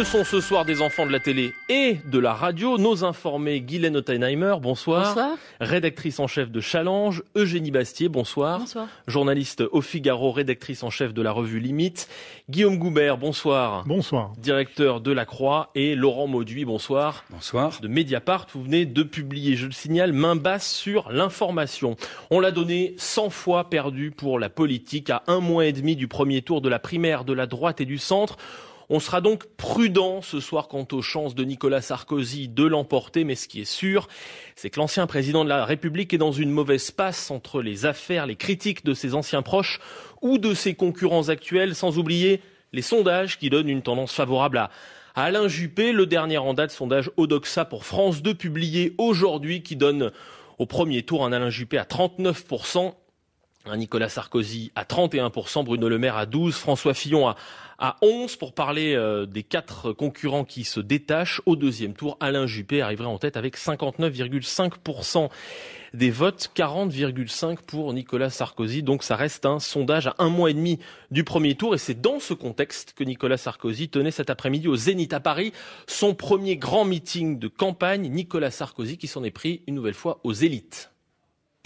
Ce sont ce soir des enfants de la télé et de la radio. Nos informés, Guylaine Ottenheimer, bonsoir. Bonsoir. Rédactrice en chef de Challenge, Eugénie Bastier, bonsoir. Bonsoir. Journaliste au Figaro, rédactrice en chef de la revue Limite. Guillaume Goubert, bonsoir. Bonsoir. Directeur de La Croix. Et Laurent Mauduit, bonsoir. Bonsoir. De Mediapart, vous venez de publier, je le signale, main basse sur l'information. On l'a donné 100 fois perdu pour la politique à 1 mois et demi du premier tour de la primaire de la droite et du centre. On sera donc prudent ce soir quant aux chances de Nicolas Sarkozy de l'emporter, mais ce qui est sûr, c'est que l'ancien président de la République est dans une mauvaise passe entre les affaires, les critiques de ses anciens proches ou de ses concurrents actuels, sans oublier les sondages qui donnent une tendance favorable à Alain Juppé. Le dernier en date, sondage Odoxa pour France 2, publié aujourd'hui, qui donne au premier tour un Alain Juppé à 39%. Un Nicolas Sarkozy à 31%, Bruno Le Maire à 12%, François Fillon à 11%. Pour parler des 4 concurrents qui se détachent au deuxième tour, Alain Juppé arriverait en tête avec 59,5% des votes, 40,5% pour Nicolas Sarkozy. Donc ça reste un sondage à 1 mois et demi du premier tour. Et c'est dans ce contexte que Nicolas Sarkozy tenait cet après-midi au Zénith à Paris son premier grand meeting de campagne. Nicolas Sarkozy qui s'en est pris une nouvelle fois aux élites.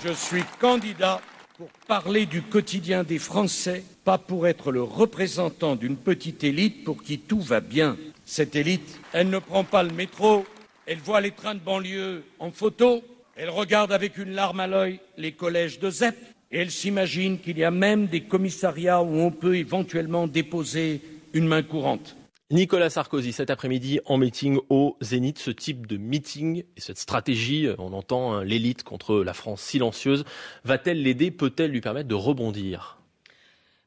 Je suis candidat pour parler du quotidien des Français, pas pour être le représentant d'une petite élite pour qui tout va bien. Cette élite, elle ne prend pas le métro, elle voit les trains de banlieue en photo, elle regarde avec une larme à l'œil les collèges de ZEP, et elle s'imagine qu'il y a même des commissariats où on peut éventuellement déposer une main courante. Nicolas Sarkozy, cet après-midi, en meeting au Zénith. Ce type de meeting et cette stratégie, on entend l'élite contre la France silencieuse, va-t-elle l'aider, peut-elle lui permettre de rebondir ?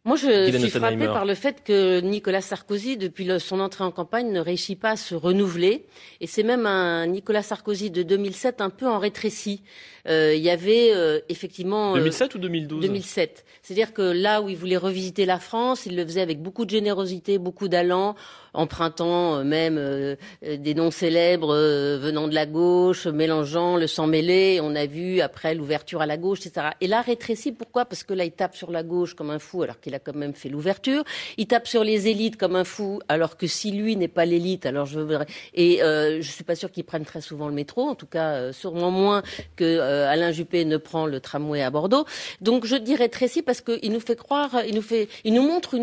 Moi, je suis frappée par le fait que Nicolas Sarkozy, depuis son entrée en campagne, ne réussit pas à se renouveler. Et c'est même un Nicolas Sarkozy de 2007 un peu en rétréci. Il y avait effectivement... 2007 ou 2012 ? 2007. C'est-à-dire que là où il voulait revisiter la France, il le faisait avec beaucoup de générosité, beaucoup d'allant, empruntant même des noms célèbres venant de la gauche, mélangeant le sang mêlé. On a vu après l'ouverture à la gauche, etc. Et là, rétréci, pourquoi ? Parce que là, il tape sur la gauche comme un fou, alors qu'il a quand même fait l'ouverture. Il tape sur les élites comme un fou, alors que si lui n'est pas l'élite, alors je voudrais... Et je suis pas sûre qu'il prenne très souvent le métro, en tout cas sûrement moins que Alain Juppé ne prend le tramway à Bordeaux. Donc je dis rétréci parce qu'il nous fait croire, il nous montre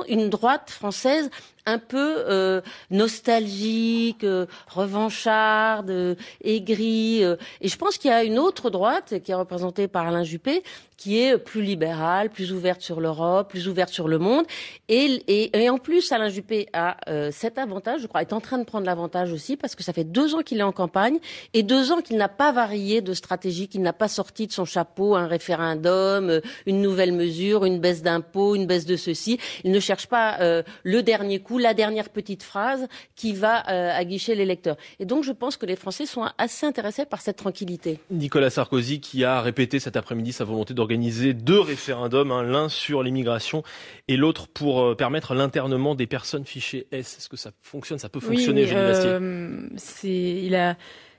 une droite française un peu nostalgique, revancharde, aigrie. Et je pense qu'il y a une autre droite qui est représentée par Alain Juppé, qui est plus libérale, plus ouverte sur l'Europe, plus ouverte sur le monde. Et en plus, Alain Juppé a cet avantage, je crois, est en train de prendre l'avantage aussi, parce que ça fait 2 ans qu'il est en campagne et 2 ans qu'il n'a pas varié de stratégie, qu'il n'a pas sorti de son chapeau un référendum, une nouvelle mesure, une baisse d'impôts, une baisse de ceci. Il ne cherche pas le dernier coup, la dernière petite phrase qui va aguicher les lecteurs. Et donc, je pense que les Français sont assez intéressés par cette tranquillité. Nicolas Sarkozy qui a répété cet après-midi sa volonté d'organiser 2 référendums, l'un sur l'immigration et l'autre pour permettre l'internement des personnes fichées S. Est-ce que ça fonctionne ? Ça peut fonctionner, Eugénie Bastier.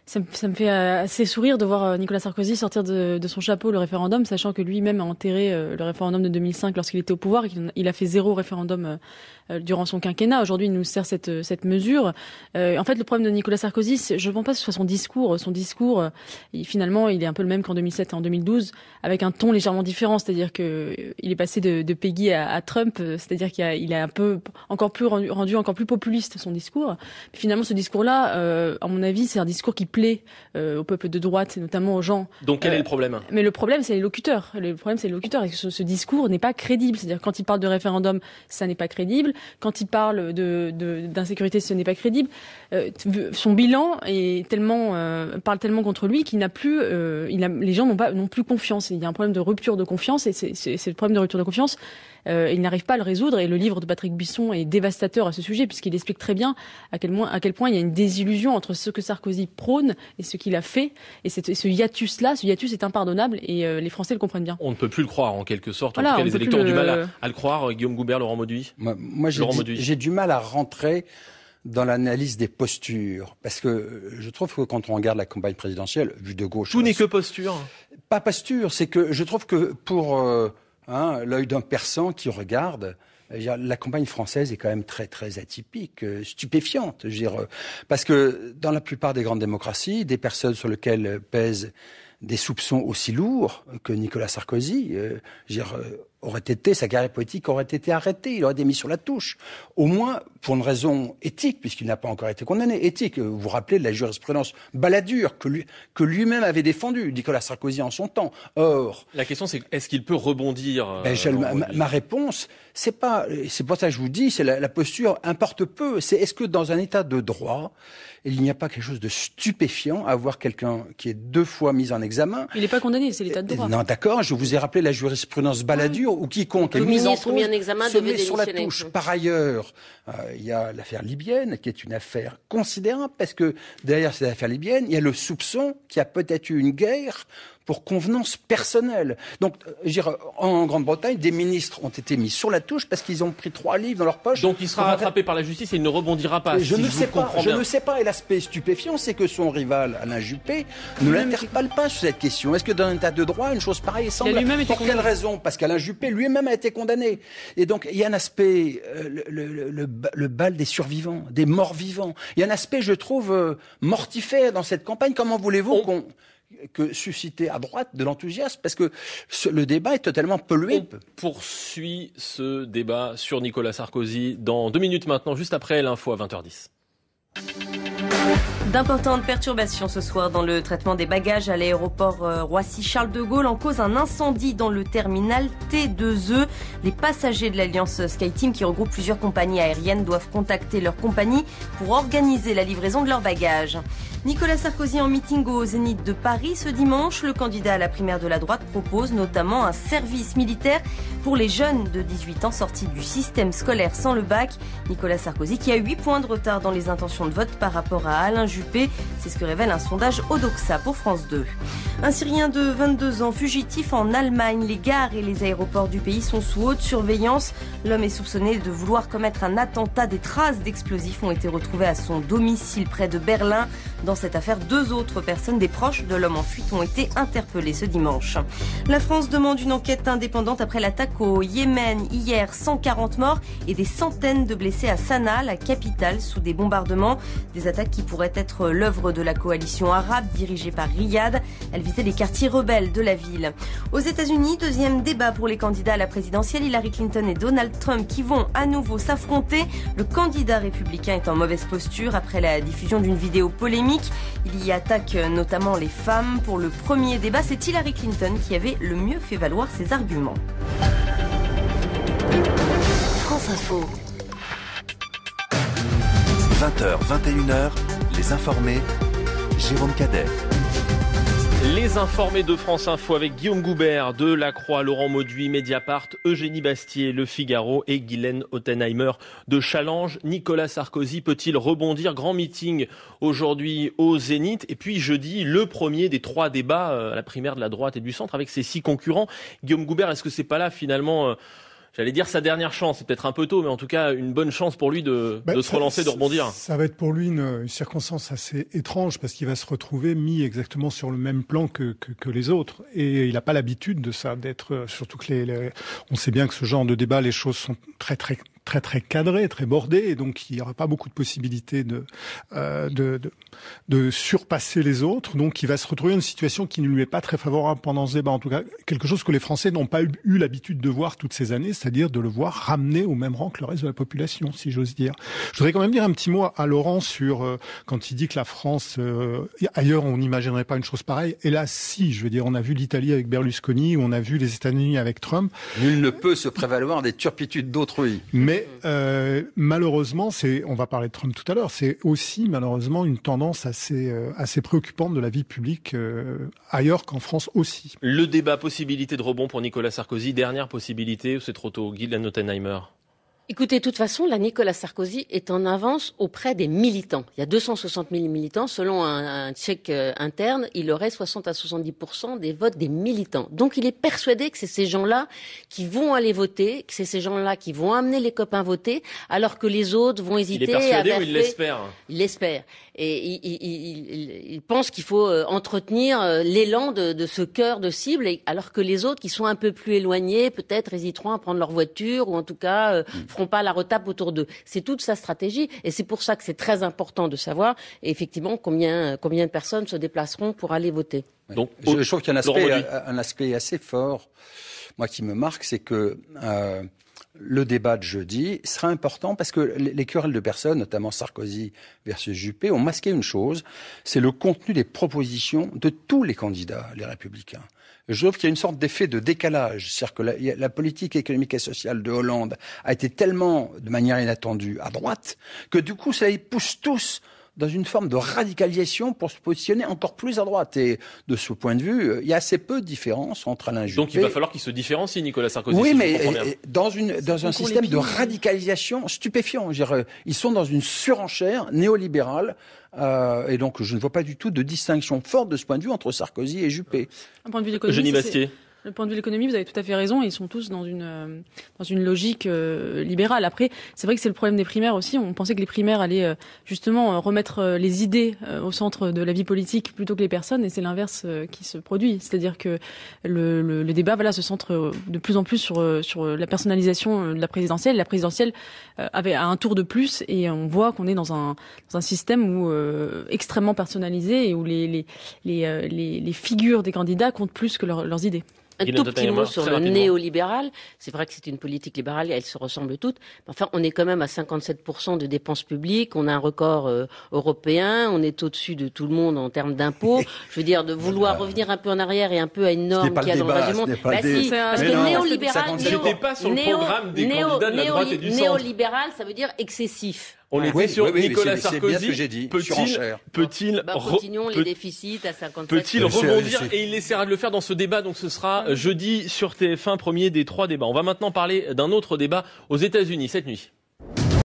Ça me fait assez sourire de voir Nicolas Sarkozy sortir de son chapeau le référendum, sachant que lui-même a enterré le référendum de 2005 lorsqu'il était au pouvoir et qu'il a fait 0 référendum durant son quinquennat. Aujourd'hui, il nous sert cette mesure. En fait, le problème de Nicolas Sarkozy, je ne pense pas que ce soit son discours. Son discours, finalement, il est un peu le même qu'en 2007 et en 2012, avec un ton légèrement différent. C'est-à-dire qu'il est passé de Peggy à Trump. C'est-à-dire qu'il a un peu encore plus rendu encore plus populiste son discours. Mais finalement, ce discours-là, à mon avis, c'est un discours qui plaît au peuple de droite, et notamment aux gens. Donc quel est le problème ? Mais le problème, c'est les locuteurs. Le problème, c'est les locuteurs. Et ce discours n'est pas crédible. C'est-à-dire quand il parle de référendum, ça n'est pas crédible. Quand il parle d'insécurité, ce n'est pas crédible. Son bilan parle tellement contre lui qu'il n'a plus, les gens n'ont plus confiance. Il y a un problème de rupture de confiance et c'est le problème de rupture de confiance. Il n'arrive pas à le résoudre et le livre de Patrick Buisson est dévastateur à ce sujet puisqu'il explique très bien à quel point il y a une désillusion entre ce que Sarkozy prône et ce qu'il a fait. Et ce hiatus est impardonnable et les Français le comprennent bien. On ne peut plus le croire en quelque sorte. En tout cas, les électeurs ont du mal à le croire. Guillaume Goubert, Laurent Mauduit. Moi j'ai du mal à rentrer dans l'analyse des postures. Parce que je trouve que quand on regarde la campagne présidentielle, vue de gauche... Tout n'est que posture. Pas posture, c'est que je trouve que pour l'œil d'un persan qui regarde, La campagne française est quand même très très atypique, stupéfiante. Je veux dire, parce que dans la plupart des grandes démocraties, des personnes sur lesquelles pèsent des soupçons aussi lourds que Nicolas Sarkozy, sa carrière politique aurait été arrêtée, il aurait été mis sur la touche. Au moins pour une raison éthique, puisqu'il n'a pas encore été condamné. Éthique, vous vous rappelez de la jurisprudence Balladur que lui-même avait défendue, Nicolas Sarkozy en son temps. Or, la question c'est, est-ce qu'il peut rebondir ma réponse, c'est pour ça que je vous dis, c'est la posture importe peu. C'est est-ce que dans un état de droit, il n'y a pas quelque chose de stupéfiant à voir quelqu'un qui est 2 fois mis en examen. Il n'est pas condamné, c'est l'état de droit. Non, d'accord, je vous ai rappelé la jurisprudence Balladur, où quiconque est mis en cause se met sur la touche. Par ailleurs, il y a l'affaire libyenne, qui est une affaire considérable, parce que derrière cette affaire libyenne, il y a le soupçon qu'il y a peut-être eu une guerre pour convenance personnelle. Donc, en Grande-Bretagne, des ministres ont été mis sur la touche parce qu'ils ont pris 3 livres dans leur poche. Donc il sera rattrapé par la justice et il ne rebondira pas. Je ne sais pas. Et l'aspect stupéfiant, c'est que son rival, Alain Juppé, ne l'interpelle pas sur cette question. Est-ce que dans un état de droit, une chose pareille semble... Pour quelle raison ? Parce qu'Alain Juppé lui-même a été condamné. Et donc, il y a un aspect, le bal des survivants, des morts vivants. Il y a un aspect, je trouve, mortifère dans cette campagne. Comment voulez-vous que susciter à droite de l'enthousiasme, parce que le débat est totalement pollué. On poursuit ce débat sur Nicolas Sarkozy dans 2 minutes maintenant, juste après l'info à 20h10. D'importantes perturbations ce soir dans le traitement des bagages à l'aéroport Roissy-Charles de Gaulle en cause un incendie dans le terminal T2E. Les passagers de l'Alliance SkyTeam qui regroupe plusieurs compagnies aériennes doivent contacter leur compagnie pour organiser la livraison de leurs bagages. Nicolas Sarkozy en meeting au Zénith de Paris ce dimanche. Le candidat à la primaire de la droite propose notamment un service militaire pour les jeunes de 18 ans sortis du système scolaire sans le bac. Nicolas Sarkozy qui a 8 points de retard dans les intentions de vote par rapport à Alain Juppé. C'est ce que révèle un sondage Odoxa pour France 2. Un Syrien de 22 ans fugitif en Allemagne. Les gares et les aéroports du pays sont sous haute surveillance. L'homme est soupçonné de vouloir commettre un attentat. Des traces d'explosifs ont été retrouvées à son domicile près de Berlin. Dans cette affaire, 2 autres personnes, des proches de l'homme en fuite, ont été interpellées ce dimanche. La France demande une enquête indépendante après l'attaque au Yémen. Hier, 140 morts et des centaines de blessés à Sanaa, la capitale, sous des bombardements. Des attaques qui pourraient être l'œuvre de la coalition arabe dirigée par Riyad. Elle visait les quartiers rebelles de la ville. Aux États-Unis, 2e débat pour les candidats à la présidentielle. Hillary Clinton et Donald Trump qui vont à nouveau s'affronter. Le candidat républicain est en mauvaise posture après la diffusion d'une vidéo polémique. Il y attaque notamment les femmes. Pour le premier débat, c'est Hillary Clinton qui avait le mieux fait valoir ses arguments. France Info. 20h, 21h, les informés, Jérôme Cadet. Les informés de France Info avec Guillaume Goubert de La Croix, Laurent Mauduit, Mediapart, Eugénie Bastier, Le Figaro et Guylaine Ottenheimer de Challenge. Nicolas Sarkozy peut-il rebondir? Grand meeting aujourd'hui au Zénith. Et puis jeudi, le premier des 3 débats à la primaire de la droite et du centre avec ses 6 concurrents. Guillaume Goubert, est-ce que c'est pas là finalement... J'allais dire sa dernière chance, c'est peut-être un peu tôt, mais en tout cas une bonne chance pour lui de se relancer, de rebondir. Ça va être pour lui une circonstance assez étrange parce qu'il va se retrouver mis exactement sur le même plan que les autres. Et il n'a pas l'habitude de ça, d'être surtout que on sait bien que ce genre de débat, les choses sont très cadré, très bordé, et donc il n'y aura pas beaucoup de possibilités de surpasser les autres. Donc il va se retrouver dans une situation qui ne lui est pas très favorable pendant ce débat. En tout cas, quelque chose que les Français n'ont pas eu l'habitude de voir toutes ces années, c'est-à-dire de le voir ramené au même rang que le reste de la population, si j'ose dire. Je voudrais quand même dire un petit mot à Laurent sur quand il dit que la France, ailleurs on n'imaginerait pas une chose pareille. Et là, si, je veux dire, on a vu l'Italie avec Berlusconi, on a vu les États-Unis avec Trump. Nul ne peut se prévaloir des turpitudes d'autrui. Mais malheureusement, on va parler de Trump tout à l'heure, c'est aussi malheureusement une tendance assez préoccupante de la vie publique ailleurs qu'en France aussi. Le débat possibilité de rebond pour Nicolas Sarkozy, dernière possibilité ou c'est trop tôt? Guylaine Ottenheimer. Écoutez, de toute façon, là, Nicolas Sarkozy est en avance auprès des militants. Il y a 260 000 militants. Selon un check interne, il aurait 60 à 70% des votes des militants. Donc, il est persuadé que c'est ces gens-là qui vont aller voter, que c'est ces gens-là qui vont amener les copains voter, alors que les autres vont hésiter. Il est persuadé ou il l'espère? Il l'espère. Et il pense qu'il faut entretenir l'élan de ce cœur de cible, alors que les autres qui sont un peu plus éloignés, peut-être hésiteront à prendre leur voiture ou en tout cas feront pas la retape autour d'eux. C'est toute sa stratégie et c'est pour ça que c'est très important de savoir effectivement combien de personnes se déplaceront pour aller voter. Donc, je trouve qu'il y a un aspect assez fort, moi qui me marque, c'est que le débat de jeudi sera important parce que les querelles de personnes, notamment Sarkozy versus Juppé, ont masqué une chose, c'est le contenu des propositions de tous les candidats, les Républicains. Je trouve qu'il y a une sorte d'effet de décalage. C'est-à-dire que la politique économique et sociale de Hollande a été tellement, de manière inattendue, à droite, que du coup, ça les pousse tous dans une forme de radicalisation pour se positionner encore plus à droite. Et de ce point de vue, il y a assez peu de différence entre Alain Juppé... Donc il va falloir qu'il se différencie, Nicolas Sarkozy. Oui, si mais dans un système de radicalisation stupéfiant. Je veux dire, ils sont dans une surenchère néolibérale. Et donc, je ne vois pas du tout de distinction forte de ce point de vue entre Sarkozy et Juppé. Un point de vue de l'économie, Jenny Bastier. Le point de vue de l'économie, vous avez tout à fait raison. Ils sont tous dans une logique libérale. Après, c'est vrai que c'est le problème des primaires aussi. On pensait que les primaires allaient justement remettre les idées au centre de la vie politique plutôt que les personnes, et c'est l'inverse qui se produit. C'est-à-dire que le débat, voilà, se centre de plus en plus sur la personnalisation de la présidentielle. La présidentielle avait un tour de plus, et on voit qu'on est dans un système où extrêmement personnalisé et où les figures des candidats comptent plus que leurs idées. Un tout petit mot sur le néolibéral. C'est vrai que c'est une politique libérale et elles se ressemblent toutes. Enfin, on est quand même à 57% de dépenses publiques. On a un record européen. On est au-dessus de tout le monde en termes d'impôts. Je veux dire, de vouloir revenir un peu en arrière et un peu à une norme qu'il y a dans le reste du monde. Bah si, parce que néolibéral, c'était pas sur le programme des candidats de la droite et du centre. Néolibéral, ça veut dire excessif. On était sur Nicolas Sarkozy. C'est bien ce que j'ai dit. Continuons les déficits à 57%. Peut-il rebondir, et il essaiera de le faire dans ce débat, donc ce sera jeudi sur TF1, premier des 3 débats. On va maintenant parler d'un autre débat aux États-Unis cette nuit.